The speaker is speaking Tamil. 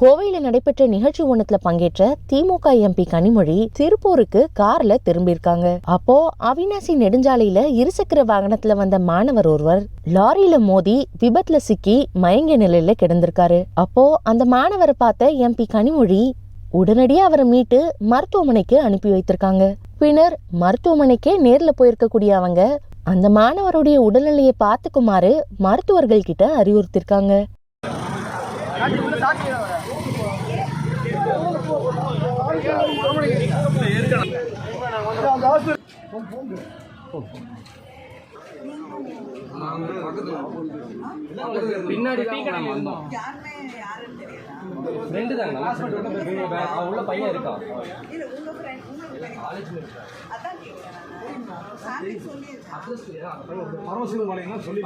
கோவையில நடைபெற்ற நிகழ்ச்சி ஒண்ணுல பங்கேற்ற திமுக எம்பி கனிமொழி திருப்பூருக்கு கார்ல திரும்பியிருக்காங்க. அப்போ அவினாசி நெடுஞ்சாலையில இருசக்கர வாகனத்துல வந்த மாணவர் ஒருவர் லாரியில மோதி விபத்துல சிக்கி மயங்கிய நிலையில கிடந்திருக்காரு. அப்போ அந்த மாணவரை பார்த்த எம்பி கனிமொழி உடனடியா அவரை மீட்டு மருத்துவமனைக்கு அனுப்பி வைத்திருக்காங்க. பின்னர் மருத்துவமனைக்கே நேர்ல போயிருக்கக்கூடிய அவங்க அந்த மாணவருடைய உடல்நிலையை பார்த்துக்குமாறு மருத்துவர்கள் கிட்ட அறிவுறுத்திருக்காங்க. பின்னாடி உள்ள பையன் இருக்கா? சொல்லி